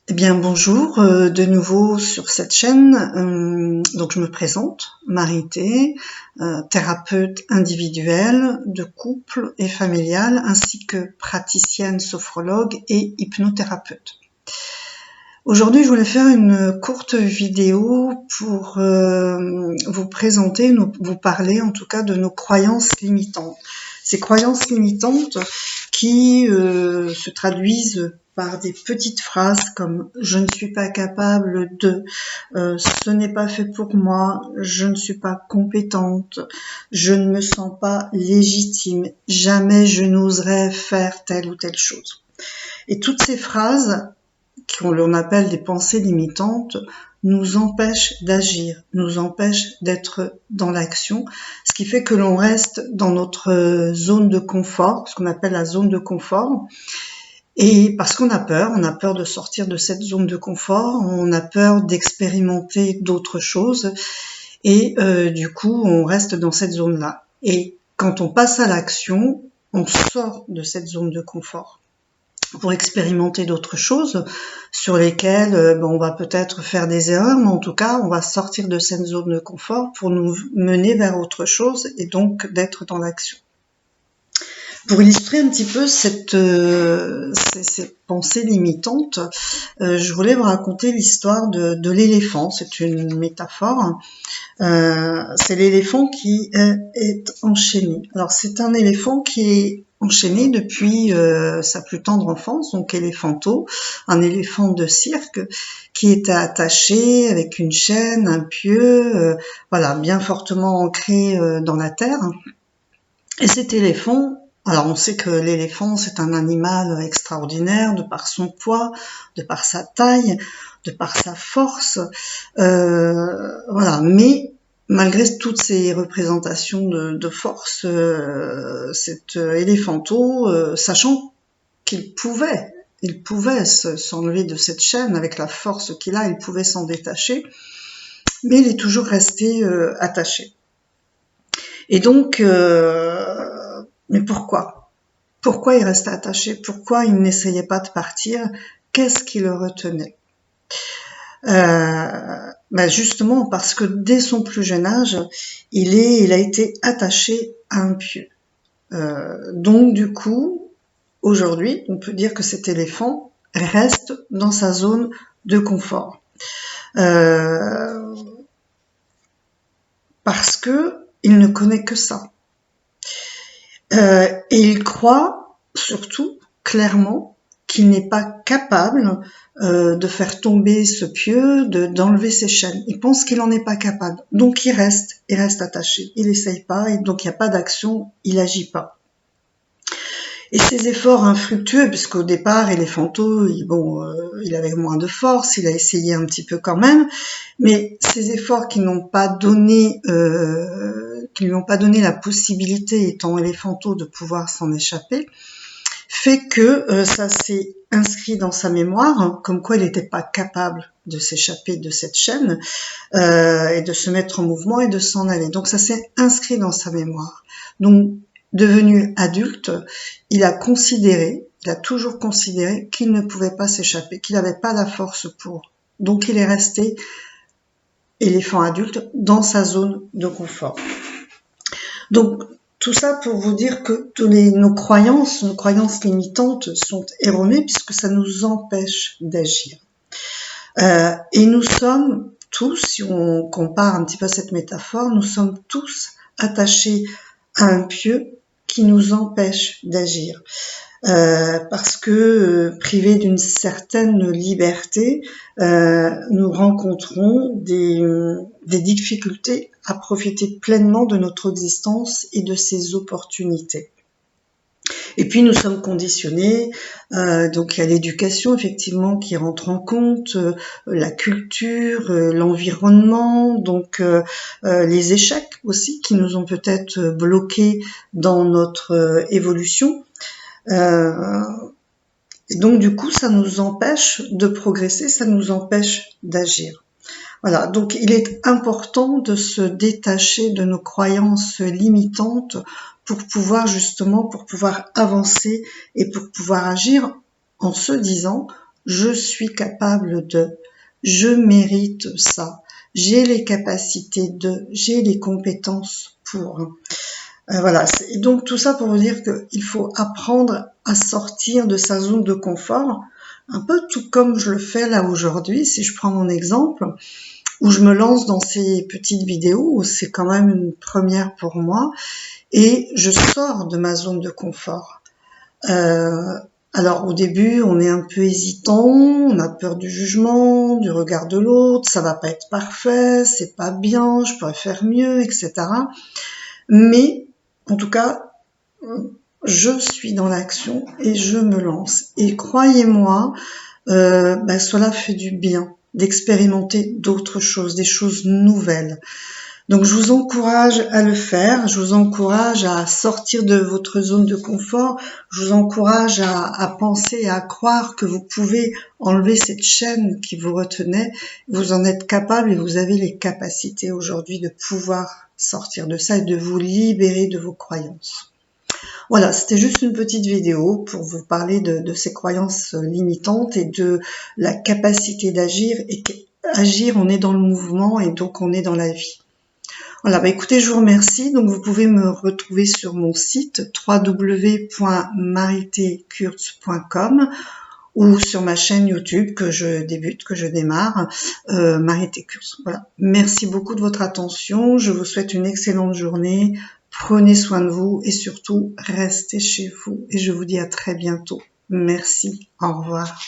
Eh bien bonjour, de nouveau sur cette chaîne. Donc je me présente, Marité, thérapeute individuelle, de couple et familiale, ainsi que praticienne sophrologue et hypnothérapeute. Aujourd'hui, je voulais faire une courte vidéo pour vous présenter, vous parler en tout cas de nos croyances limitantes. Ces croyances limitantes qui se traduisent par des petites phrases comme « je ne suis pas capable de »,« ce n'est pas fait pour moi »,« je ne suis pas compétente »,« je ne me sens pas légitime »,« jamais je n'oserais faire telle ou telle chose ». Et toutes ces phrases qu'on appelle des pensées limitantes, nous empêchent d'agir, nous empêchent d'être dans l'action, ce qui fait que l'on reste dans notre zone de confort, ce qu'on appelle la zone de confort, et parce qu'on a peur de sortir de cette zone de confort, on a peur d'expérimenter d'autres choses, et du coup on reste dans cette zone-là. Et quand on passe à l'action, on sort de cette zone de confort pour expérimenter d'autres choses sur lesquelles on va peut-être faire des erreurs, mais en tout cas, on va sortir de cette zone de confort pour nous mener vers autre chose et donc d'être dans l'action. Pour illustrer un petit peu ces pensées limitantes, je voulais vous raconter l'histoire de l'éléphant. C'est une métaphore. C'est l'éléphant qui est enchaîné. Alors c'est un éléphant qui est enchaîné depuis sa plus tendre enfance, donc éléphanto, un éléphant de cirque qui était attaché avec une chaîne, un pieu, voilà, bien fortement ancré dans la terre. Et cet éléphant, alors on sait que l'éléphant c'est un animal extraordinaire de par son poids, de par sa taille, de par sa force, voilà, mais malgré toutes ces représentations de force, cet éléphanto, sachant qu'il pouvait s'enlever de cette chaîne avec la force qu'il a, il pouvait s'en détacher, mais il est toujours resté attaché. Et donc, mais pourquoi il restait attaché? Pourquoi il n'essayait pas de partir? Qu'est-ce qui le retenait? Justement parce que dès son plus jeune âge, il a été attaché à un pieu. Donc du coup, aujourd'hui, on peut dire que cet éléphant reste dans sa zone de confort. Parce que il ne connaît que ça. Et il croit surtout clairement qu'il n'est pas capable de faire tomber ce pieu, d'enlever ses chaînes. Il pense qu'il n'en est pas capable. Donc il reste attaché. Il n'essaye pas, et donc il n'y a pas d'action, il n'agit pas. Et ses efforts infructueux, puisqu'au départ, éléphanto, il avait moins de force, il a essayé un petit peu quand même, mais ces efforts qui n'ont pas donné, qui lui ont pas donné la possibilité, étant éléphanto, de pouvoir s'en échapper, fait que ça s'est inscrit dans sa mémoire, comme quoi il n'était pas capable de s'échapper de cette chaîne et de se mettre en mouvement et de s'en aller. Donc ça s'est inscrit dans sa mémoire. Donc devenu adulte, il a toujours considéré qu'il ne pouvait pas s'échapper, qu'il n'avait pas la force pour. Donc il est resté éléphant adulte dans sa zone de confort. Donc tout ça pour vous dire que nos croyances limitantes sont erronées puisque ça nous empêche d'agir. Et nous sommes tous, si on compare un petit peu cette métaphore, nous sommes tous attachés à un pieu qui nous empêche d'agir. Parce que privés d'une certaine liberté, nous rencontrons des difficultés à profiter pleinement de notre existence et de ses opportunités. Et puis nous sommes conditionnés, donc il y a l'éducation effectivement qui rentre en compte, la culture, l'environnement, donc les échecs aussi qui nous ont peut-être bloqués dans notre évolution. Et donc du coup ça nous empêche de progresser, ça nous empêche d'agir. Voilà, donc il est important de se détacher de nos croyances limitantes pour pouvoir avancer et pour pouvoir agir en se disant je suis capable de, je mérite ça, j'ai les capacités de, j'ai les compétences pour. Voilà, et donc tout ça pour vous dire qu'il faut apprendre à sortir de sa zone de confort, un peu tout comme je le fais là aujourd'hui, si je prends mon exemple, où je me lance dans ces petites vidéos, où c'est quand même une première pour moi, et je sors de ma zone de confort. Alors au début, on est un peu hésitant, on a peur du jugement, du regard de l'autre, ça va pas être parfait, c'est pas bien, je pourrais faire mieux, etc. Mais en tout cas, je suis dans l'action et je me lance. Et croyez-moi, cela fait du bien d'expérimenter d'autres choses, des choses nouvelles. Donc je vous encourage à le faire, je vous encourage à sortir de votre zone de confort, je vous encourage à penser et à croire que vous pouvez enlever cette chaîne qui vous retenait, vous en êtes capable et vous avez les capacités aujourd'hui de pouvoir sortir de ça et de vous libérer de vos croyances. Voilà, c'était juste une petite vidéo pour vous parler de ces croyances limitantes et de la capacité d'agir. Et agir, on est dans le mouvement et donc on est dans la vie. Voilà, écoutez, je vous remercie. Donc vous pouvez me retrouver sur mon site www.maritékurtz.com ou sur ma chaîne YouTube que je démarre, Marité Kurtz. Voilà. Merci beaucoup de votre attention. Je vous souhaite une excellente journée. Prenez soin de vous et surtout, restez chez vous. Et je vous dis à très bientôt. Merci. Au revoir.